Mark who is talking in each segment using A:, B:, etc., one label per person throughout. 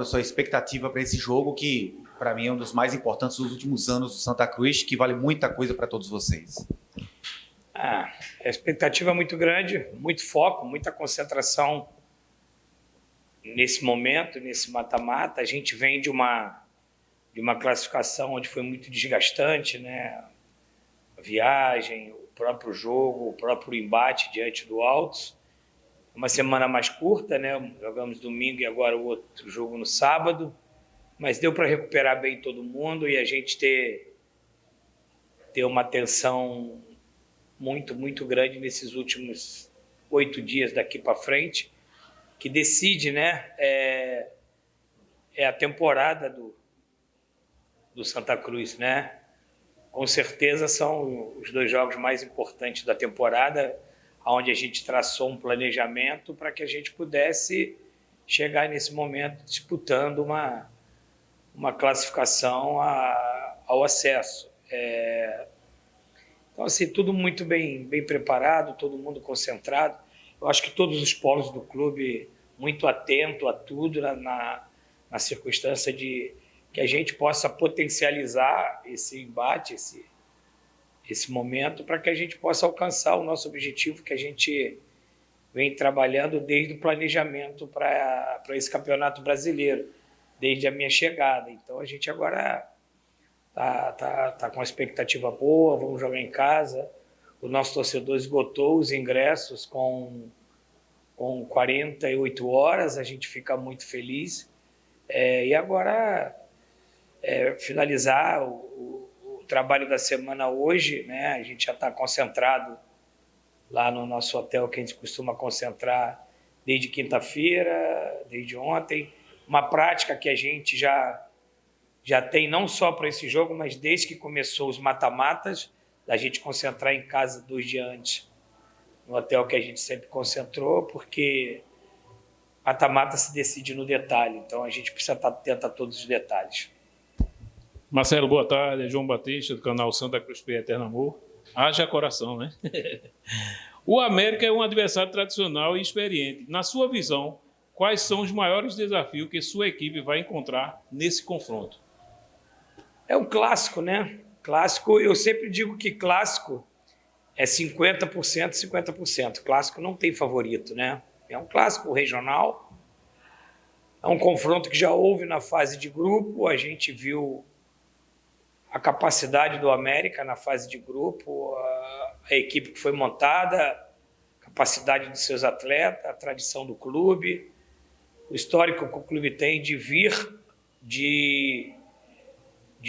A: sua expectativa para esse jogo, que para mim é um dos mais importantes dos últimos anos do Santa Cruz, que vale muita coisa para todos vocês?
B: A expectativa é muito grande, muito foco, muita concentração nesse momento, nesse mata-mata. A gente vem de uma classificação onde foi muito desgastante, né? A viagem, o próprio jogo, o próprio embate diante do Altos. Uma semana mais curta, né? Jogamos domingo e agora o outro jogo no sábado, mas deu para recuperar bem todo mundo e a gente ter uma atenção muito, muito grande nesses últimos 8 dias daqui para frente, que decide, né? É a temporada do Santa Cruz, né? Com certeza são os 2 jogos mais importantes da temporada, onde a gente traçou um planejamento para que a gente pudesse chegar nesse momento disputando uma classificação ao acesso. Então, assim, tudo muito bem preparado, todo mundo concentrado. Eu acho que todos os polos do clube muito atento a tudo, na circunstância de que a gente possa potencializar esse embate, esse momento, para que a gente possa alcançar o nosso objetivo que a gente vem trabalhando desde o planejamento para esse campeonato brasileiro, desde a minha chegada. Então a gente agora tá com uma expectativa boa, vamos jogar em casa. O nosso torcedor esgotou os ingressos com 48 horas, a gente fica muito feliz. E agora finalizar o trabalho da semana hoje, né? A gente já está concentrado lá no nosso hotel, que a gente costuma concentrar desde quinta-feira, desde ontem. Uma prática que a gente já tem não só para esse jogo, mas desde que começou os mata-matas, da gente concentrar em casa 2 dias antes, no hotel que a gente sempre concentrou, porque mata-mata se decide no detalhe, então a gente precisa estar atento a todos os detalhes.
C: Marcelo, boa tarde. É João Batista, do canal Santa Cruz P Eterno Amor. Haja coração, né? O América é um adversário tradicional e experiente. Na sua visão, quais são os maiores desafios que sua equipe vai encontrar nesse confronto?
B: É um clássico, né? Clássico, eu sempre digo que clássico é 50%, 50%. Clássico não tem favorito, né? É um clássico regional, é um confronto que já houve na fase de grupo, a gente viu a capacidade do América na fase de grupo, a equipe que foi montada, a capacidade dos seus atletas, a tradição do clube, o histórico que o clube tem de vir de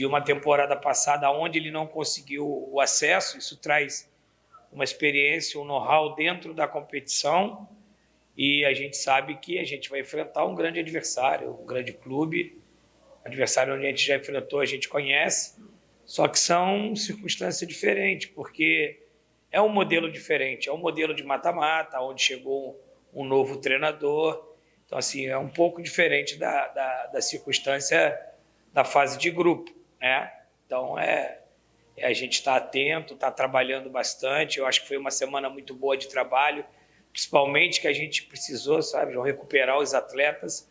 B: uma temporada passada onde ele não conseguiu o acesso. Isso traz uma experiência, um know-how dentro da competição, e a gente sabe que a gente vai enfrentar um grande adversário, um grande clube, adversário onde a gente já enfrentou, a gente conhece, só que são circunstâncias diferentes, porque é um modelo diferente, é um modelo de mata-mata, onde chegou um novo treinador. Então, assim, é um pouco diferente da circunstância da fase de grupo, né? Então, a gente está atento, está trabalhando bastante. Eu acho que foi uma semana muito boa de trabalho, principalmente que a gente precisou, sabe, recuperar os atletas.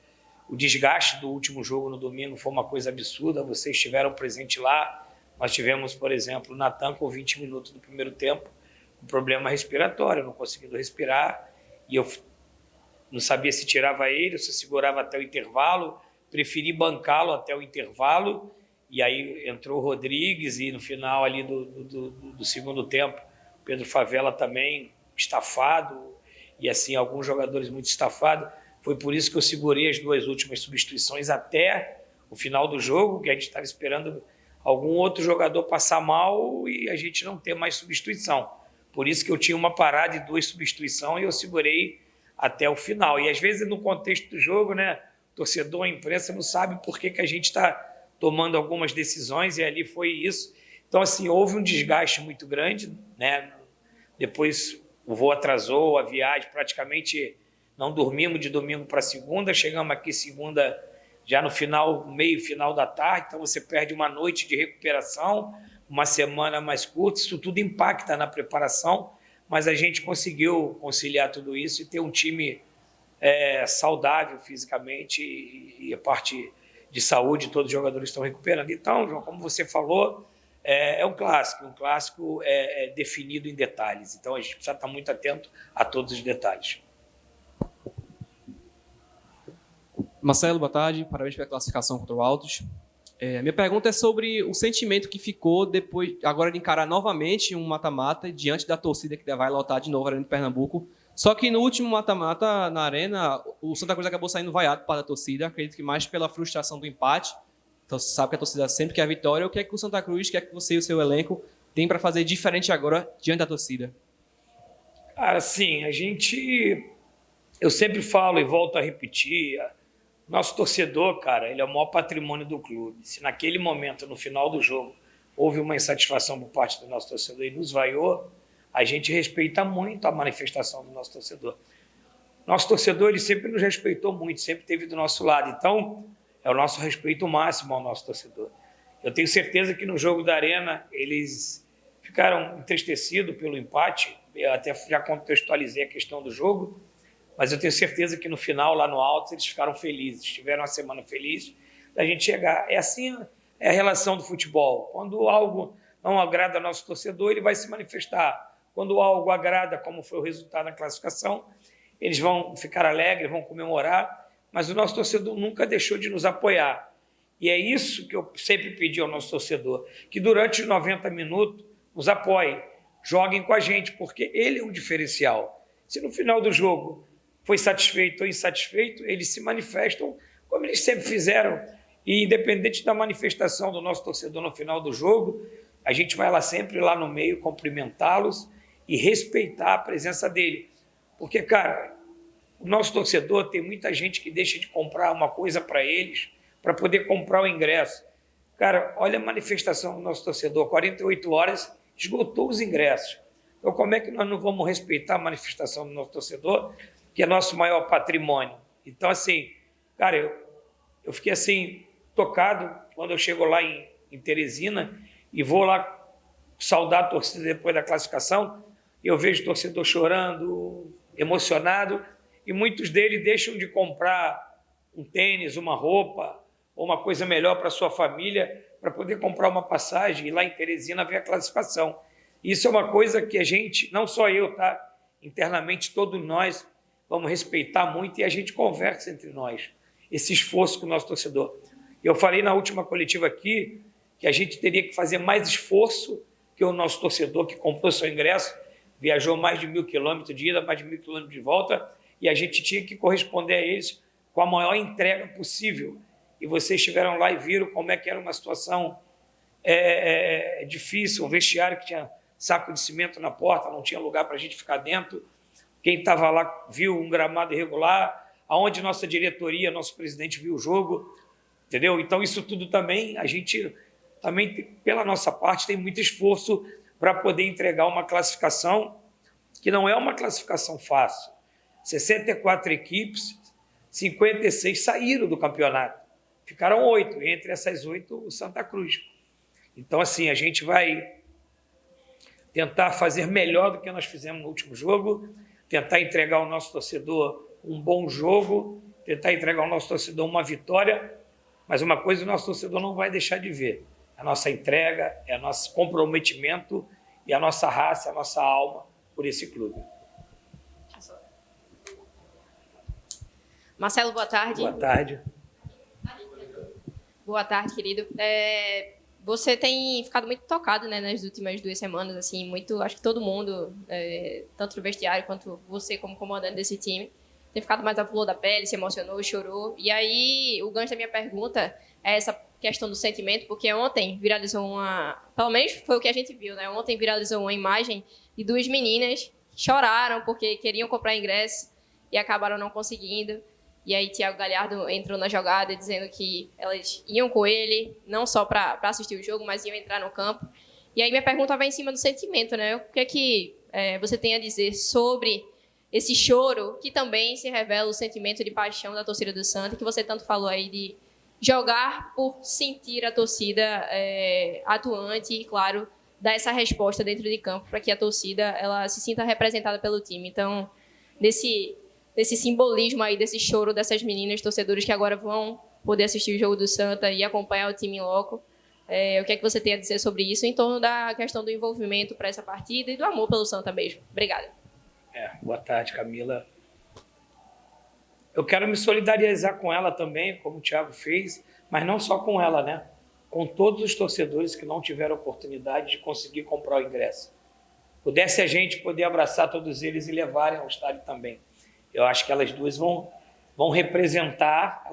B: O desgaste do último jogo no domingo foi uma coisa absurda, vocês estiveram presentes lá. Nós tivemos, por exemplo, o Natan com 20 minutos do primeiro tempo, com problema respiratório, não conseguindo respirar, e eu não sabia se tirava ele, se segurava até o intervalo, preferi bancá-lo até o intervalo, e aí entrou o Rodrigues, e no final ali do segundo tempo, Pedro Favela também estafado, e assim, alguns jogadores muito estafados. Foi por isso que eu segurei as 2 últimas substituições até o final do jogo, que a gente estava esperando algum outro jogador passar mal e a gente não ter mais substituição. Por isso que eu tinha uma parada e 2 substituições e eu segurei até o final. E às vezes no contexto do jogo, né, torcedor, a imprensa não sabe por que a gente está tomando algumas decisões, e ali foi isso. Então, assim, houve um desgaste muito grande, né? Depois o voo atrasou, a viagem, praticamente não dormimos de domingo para segunda, chegamos aqui segunda já no final, meio final da tarde, então você perde uma noite de recuperação, uma semana mais curta, isso tudo impacta na preparação, mas a gente conseguiu conciliar tudo isso e ter um time saudável fisicamente e a parte de saúde, todos os jogadores estão recuperando. Então, João, como você falou, é um clássico é definido em detalhes. Então, a gente precisa estar muito atento a todos os detalhes.
D: Marcelo, boa tarde. Parabéns pela classificação contra o Altos. A minha pergunta é sobre o sentimento que ficou depois, agora de encarar novamente um mata-mata diante da torcida que vai lotar de novo a Arena de Pernambuco. Só que no último mata-mata na Arena, o Santa Cruz acabou saindo vaiado para a torcida. Acredito que mais pela frustração do empate. Então, você sabe que a torcida sempre quer a vitória. O que é que o Santa Cruz, que você e o seu elenco tem para fazer diferente agora diante da torcida?
B: Cara, assim, eu sempre falo e volto a repetir, nosso torcedor, cara, ele é o maior patrimônio do clube. Se naquele momento, no final do jogo, houve uma insatisfação por parte do nosso torcedor e nos vaiou, a gente respeita muito a manifestação do nosso torcedor. Nosso torcedor, ele sempre nos respeitou muito, sempre esteve do nosso lado. Então, é o nosso respeito máximo ao nosso torcedor. Eu tenho certeza que no jogo da Arena, eles ficaram entristecidos pelo empate. Eu até já contextualizei a questão do jogo, mas eu tenho certeza que no final, lá no Altos, eles ficaram felizes, tiveram uma semana feliz da gente chegar. É assim, é a relação do futebol. Quando algo não agrada ao nosso torcedor, ele vai se manifestar. Quando algo agrada, como foi o resultado da classificação, eles vão ficar alegres, vão comemorar, mas o nosso torcedor nunca deixou de nos apoiar. E é isso que eu sempre pedi ao nosso torcedor, que durante os 90 minutos nos apoie, joguem com a gente, porque ele é um diferencial. Se no final do jogo foi satisfeito ou insatisfeito, eles se manifestam como eles sempre fizeram. E independente da manifestação do nosso torcedor no final do jogo, a gente vai lá sempre, lá no meio, cumprimentá-los e respeitar a presença dele. Porque, cara, o nosso torcedor tem muita gente que deixa de comprar uma coisa para eles, para poder comprar o ingresso. Cara, olha a manifestação do nosso torcedor, 48 horas, esgotou os ingressos. Então, como é que nós não vamos respeitar a manifestação do nosso torcedor, que é nosso maior patrimônio? Então, assim, cara, eu fiquei assim, tocado quando eu chego lá em Teresina e vou lá saudar a torcida depois da classificação, e eu vejo o torcedor chorando, emocionado, e muitos deles deixam de comprar um tênis, uma roupa, ou uma coisa melhor para a sua família, para poder comprar uma passagem e lá em Teresina ver a classificação. Isso é uma coisa que a gente, não só eu, tá? Internamente todos nós vamos respeitar muito e a gente conversa entre nós, esse esforço com o nosso torcedor. Eu falei na última coletiva aqui que a gente teria que fazer mais esforço que o nosso torcedor que comprou seu ingresso, viajou mais de 1.000 quilômetros de ida, mais de 1.000 quilômetros de volta, e a gente tinha que corresponder a eles com a maior entrega possível. E vocês estiveram lá e viram como é que era uma situação difícil, um vestiário que tinha saco de cimento na porta, não tinha lugar para a gente ficar dentro. Quem estava lá viu um gramado irregular, aonde nossa diretoria, nosso presidente viu o jogo, entendeu? Então isso tudo também, a gente também, pela nossa parte, tem muito esforço para poder entregar uma classificação que não é uma classificação fácil. 64 equipes, 56 saíram do campeonato. Ficaram 8, entre essas 8 o Santa Cruz. Então, assim, a gente vai tentar fazer melhor do que nós fizemos no último jogo, tentar entregar ao nosso torcedor um bom jogo, tentar entregar ao nosso torcedor uma vitória, mas uma coisa o nosso torcedor não vai deixar de ver: a nossa entrega, é o nosso comprometimento e a nossa raça, a nossa alma por esse clube.
E: Marcelo, boa tarde.
B: Boa tarde.
E: Boa tarde, querido. Você tem ficado muito tocado, né, nas últimas 2 semanas, assim, muito, acho que todo mundo, tanto no vestiário quanto você como comandante desse time, tem ficado mais à flor da pele, se emocionou, chorou. E aí, o gancho da minha pergunta é essa questão do sentimento, porque ontem viralizou pelo menos foi o que a gente viu, né? Ontem viralizou uma imagem de 2 meninas que choraram porque queriam comprar ingresso e acabaram não conseguindo. E aí Thiago Galhardo entrou na jogada dizendo que elas iam com ele, não só para assistir o jogo, mas iam entrar no campo. E aí minha pergunta vai em cima do sentimento, né? O que é que você tem a dizer sobre esse choro, que também se revela o sentimento de paixão da torcida do Santa, que você tanto falou aí de jogar por sentir a torcida atuante e, claro, dar essa resposta dentro de campo para que a torcida ela se sinta representada pelo time. Então, nesse desse simbolismo aí, desse choro dessas meninas, torcedores que agora vão poder assistir o jogo do Santa e acompanhar o time em loco. O que é que você tem a dizer sobre isso, em torno da questão do envolvimento para essa partida e do amor pelo Santa mesmo? Obrigada.
B: Boa tarde, Camila. Eu quero me solidarizar com ela também, como o Thiago fez, mas não só com ela, né? Com todos os torcedores que não tiveram oportunidade de conseguir comprar o ingresso. Pudesse a gente poder abraçar todos eles e levarem ao estádio também. Eu acho que elas duas vão representar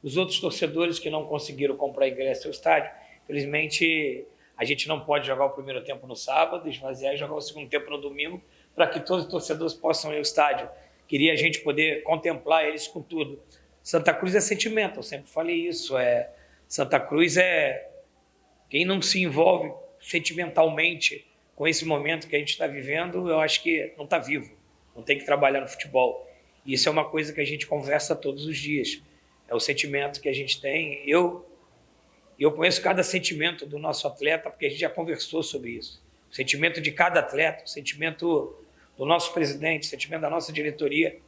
B: os outros torcedores que não conseguiram comprar ingresso ao estádio. Infelizmente, a gente não pode jogar o primeiro tempo no sábado, esvaziar e jogar o segundo tempo no domingo, para que todos os torcedores possam ir ao estádio. Queria a gente poder contemplar eles com tudo. Santa Cruz é sentimento, eu sempre falei isso. Santa Cruz é quem não se envolve sentimentalmente com esse momento que a gente está vivendo, eu acho que não está vivo, não tem que trabalhar no futebol. E isso é uma coisa que a gente conversa todos os dias. É o sentimento que a gente tem. Eu conheço cada sentimento do nosso atleta, porque a gente já conversou sobre isso. O sentimento de cada atleta, o sentimento do nosso presidente, o sentimento da nossa diretoria.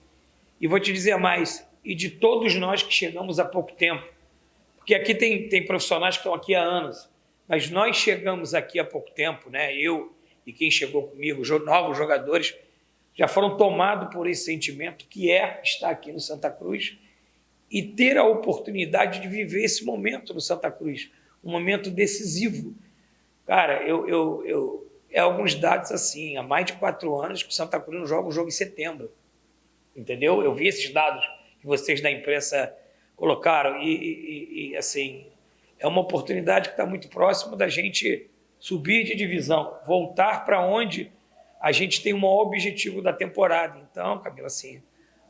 B: E vou te dizer mais, e de todos nós que chegamos há pouco tempo, porque aqui tem profissionais que estão aqui há anos, mas nós chegamos aqui há pouco tempo, né? Eu e quem chegou comigo, novos jogadores, já foram tomados por esse sentimento que é estar aqui no Santa Cruz e ter a oportunidade de viver esse momento no Santa Cruz, um momento decisivo. Cara, alguns dados assim, há mais de 4 anos que o Santa Cruz não joga um jogo em setembro, entendeu? Eu vi esses dados que vocês da imprensa colocaram e assim, é uma oportunidade que está muito próxima da gente subir de divisão, voltar para onde a gente tem o maior objetivo da temporada. Então, Camila, assim,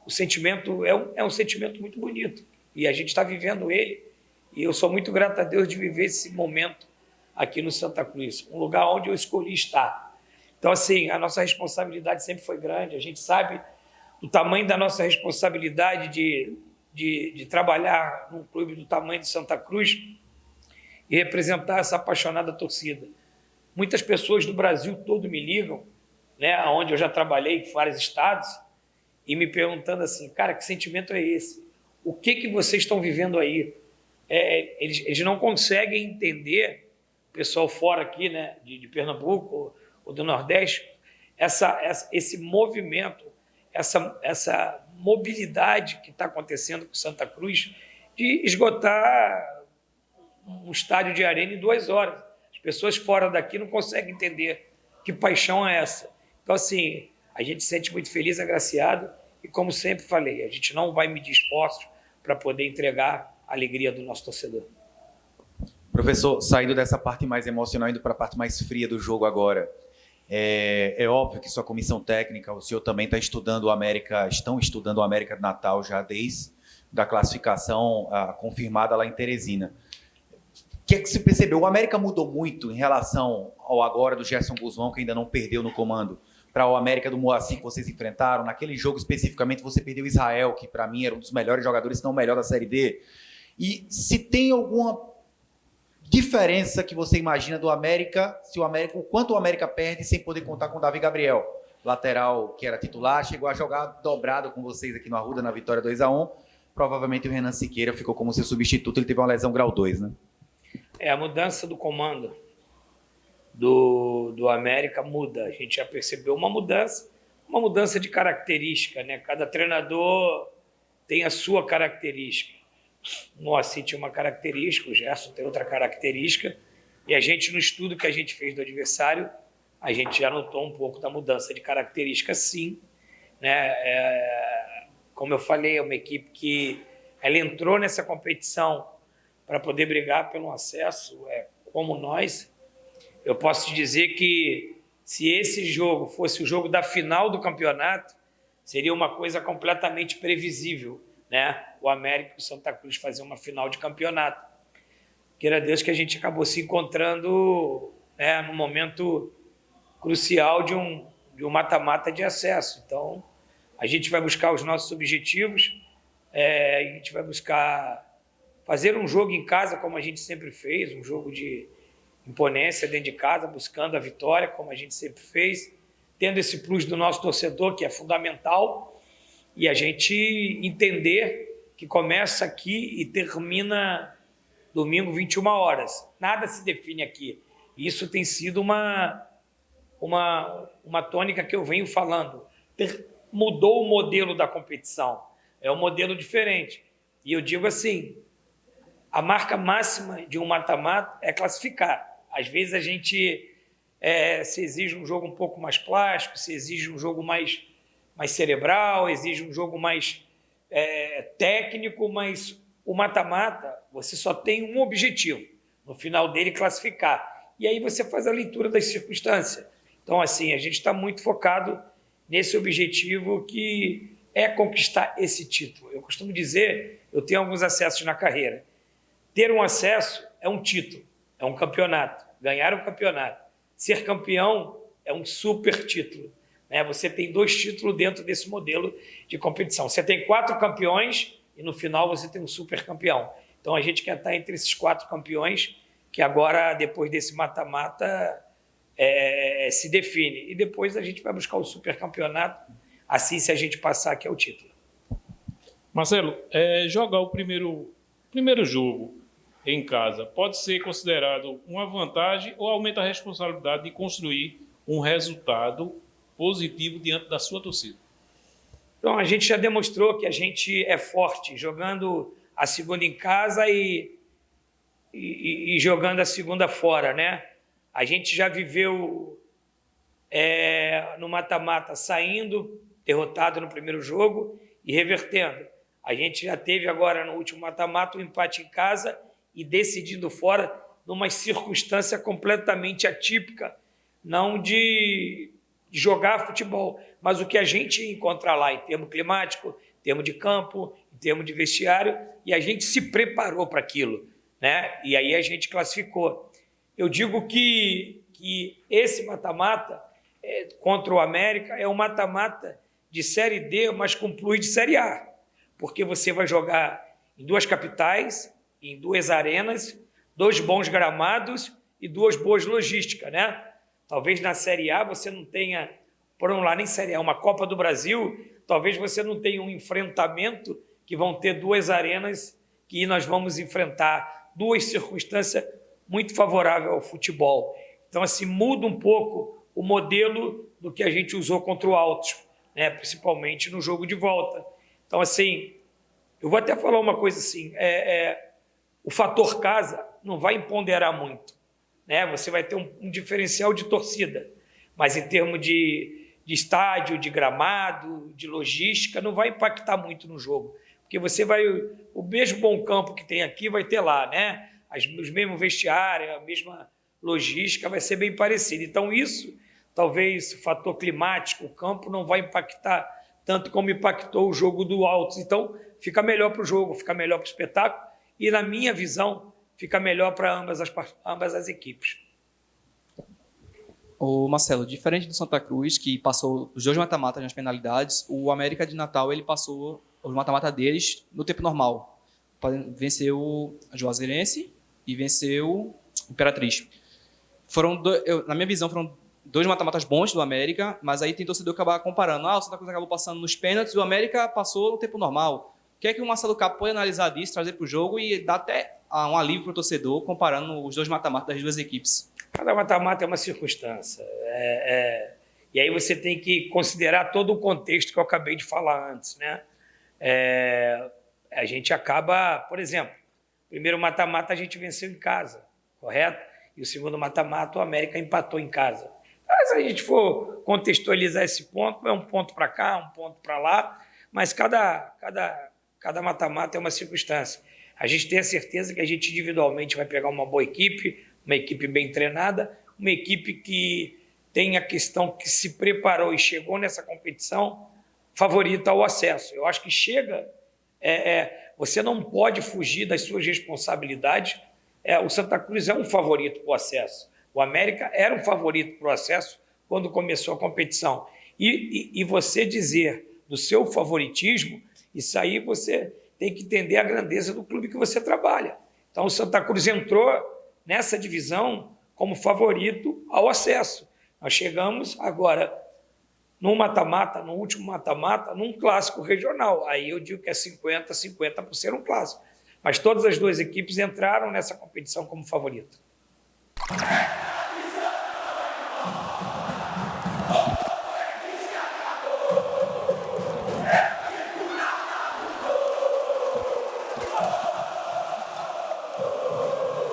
B: o sentimento é um sentimento muito bonito e a gente está vivendo ele e eu sou muito grato a Deus de viver esse momento aqui no Santa Cruz, um lugar onde eu escolhi estar. Então, assim, a nossa responsabilidade sempre foi grande, a gente sabe do tamanho da nossa responsabilidade de trabalhar num clube do tamanho de Santa Cruz e representar essa apaixonada torcida. Muitas pessoas do Brasil todo me ligam, né, onde eu já trabalhei em vários estados, e me perguntando assim, cara, que sentimento é esse? O que vocês estão vivendo aí? Eles não conseguem entender, o pessoal fora aqui, né, de Pernambuco ou do Nordeste, esse movimento, essa mobilidade que está acontecendo com Santa Cruz de esgotar um estádio de arena em 2 horas. As pessoas fora daqui não conseguem entender que paixão é essa. Então, assim, a gente se sente muito feliz, agraciado, e como sempre falei, a gente não vai medir esforços para poder entregar a alegria do nosso torcedor.
A: Professor, saindo dessa parte mais emocional, indo para a parte mais fria do jogo agora, é óbvio que sua comissão técnica, o senhor também estão estudando o América de Natal já desde a classificação confirmada lá em Teresina. O que é que se percebeu? O América mudou muito em relação ao agora do Gerson Guzmão, que ainda não perdeu no comando, para o América do Moacir que vocês enfrentaram. Naquele jogo especificamente você perdeu Israel, que para mim era um dos melhores jogadores, se não o melhor da Série D. E se tem alguma diferença que você imagina do América, o quanto o América perde sem poder contar com o Davi Gabriel, lateral que era titular, chegou a jogar dobrado com vocês aqui no Arruda na vitória 2-1. Provavelmente o Renan Siqueira ficou como seu substituto, ele teve uma lesão grau 2, né?
B: A mudança do comando do América muda. A gente já percebeu uma mudança de característica, né? Cada treinador tem a sua característica. O Moacir tinha uma característica, o Gerson tem outra característica, e a gente, no estudo que a gente fez do adversário, a gente já notou um pouco da mudança de característica, sim. Né? Como eu falei, é uma equipe que ela entrou nessa competição para poder brigar pelo acesso, como nós. Eu posso te dizer que se esse jogo fosse o jogo da final do campeonato, seria uma coisa completamente previsível, né? O América e o Santa Cruz fazer uma final de campeonato. Queira Deus que a gente acabou se encontrando, né, num momento crucial de um mata-mata de acesso. Então, a gente vai buscar os nossos objetivos, a gente vai buscar fazer um jogo em casa como a gente sempre fez, um jogo de imponência dentro de casa, buscando a vitória como a gente sempre fez, tendo esse plus do nosso torcedor, que é fundamental, e a gente entender que começa aqui e termina domingo, 21 horas. Nada se define aqui. Isso tem sido uma tônica que eu venho falando. Mudou o modelo da competição. É um modelo diferente. E eu digo assim, a marca máxima de um mata-mata é classificar. Às vezes a gente se exige um jogo um pouco mais plástico, se exige um jogo mais cerebral, exige um jogo mais técnico, mas o mata-mata, você só tem um objetivo, no final dele classificar. E aí você faz a leitura das circunstâncias. Então, assim, a gente está muito focado nesse objetivo que é conquistar esse título. Eu costumo dizer, eu tenho alguns acessos na carreira. Ter um acesso é um título, é um campeonato. Ganhar um campeonato. Ser campeão é um super título. Né? Você tem 2 títulos dentro desse modelo de competição. Você tem 4 campeões e no final você tem um super campeão. Então a gente quer estar entre esses 4 campeões que agora, depois desse mata-mata, se define. E depois a gente vai buscar o super campeonato, assim se a gente passar, que é o título.
C: Marcelo, jogar o primeiro jogo em casa pode ser considerado uma vantagem ou aumenta a responsabilidade de construir um resultado positivo diante da sua torcida?
B: Então, a gente já demonstrou que a gente é forte jogando a segunda em casa e jogando a segunda fora, né? A gente já viveu no mata-mata saindo, derrotado no primeiro jogo e revertendo. A gente já teve agora no último mata-mata um empate em casa e decidindo fora numa circunstância completamente atípica, não de jogar futebol, mas o que a gente ia encontrar lá em termo climático, em termo de campo, em termo de vestiário, e a gente se preparou para aquilo, né? E aí a gente classificou. Eu digo que esse mata-mata contra o América é um mata-mata de Série D, mas com plus de Série A, porque você vai jogar em 2 capitais, em 2 arenas, 2 bons gramados e 2 boas logísticas, né? Talvez na Série A você não tenha, por um lado, nem Série A, uma Copa do Brasil, talvez você não tenha um enfrentamento que vão ter 2 arenas que nós vamos enfrentar, 2 circunstâncias muito favoráveis ao futebol. Então, assim, muda um pouco o modelo do que a gente usou contra o Altos, né? Principalmente no jogo de volta. Então, assim, eu vou até falar uma coisa assim, o fator casa não vai imponderar muito, né? Você vai ter um diferencial de torcida, mas em termos de estádio, de gramado, de logística, não vai impactar muito no jogo, porque o mesmo bom campo que tem aqui vai ter lá, né? Os mesmos vestiários, a mesma logística vai ser bem parecida. Então isso, talvez o fator climático, o campo não vai impactar tanto como impactou o jogo do Altos. Então fica melhor para o jogo, fica melhor para o espetáculo e, na minha visão, fica melhor para ambas as equipes.
D: Ô Marcelo, diferente do Santa Cruz, que passou os 2 mata-matas nas penalidades, o América de Natal ele passou os mata-matas deles no tempo normal. Venceu a Juazeirense e venceu o Imperatriz. Na minha visão, foram 2 mata-matas bons do América, mas aí tem torcedor que acabar comparando. O Santa Cruz acabou passando nos pênaltis e o América passou no tempo normal. O que é que o Marcelo Capo pode analisar disso, trazer para o jogo e dar até um alívio para o torcedor, comparando os 2 mata-matas das 2 equipes?
B: Cada mata-mata é uma circunstância. E aí você tem que considerar todo o contexto que eu acabei de falar antes, né? A gente acaba, por exemplo, o primeiro mata-mata a gente venceu em casa, correto? E o segundo mata-mata o América empatou em casa. Mas se a gente for contextualizar esse ponto, é um ponto para cá, um ponto para lá, mas cada mata-mata é uma circunstância. A gente tem a certeza que a gente individualmente vai pegar uma boa equipe, uma equipe bem treinada, uma equipe que tem a questão que se preparou e chegou nessa competição favorita ao acesso. Eu acho que você não pode fugir das suas responsabilidades. O Santa Cruz é um favorito para o acesso. O América era um favorito para o acesso quando começou a competição. E você dizer do seu favoritismo, isso aí você tem que entender a grandeza do clube que você trabalha. Então, o Santa Cruz entrou nessa divisão como favorito ao acesso. Nós chegamos agora num mata-mata, no último mata-mata, num clássico regional. Aí eu digo que é 50-50 por ser um clássico. Mas todas as duas equipes entraram nessa competição como favorito.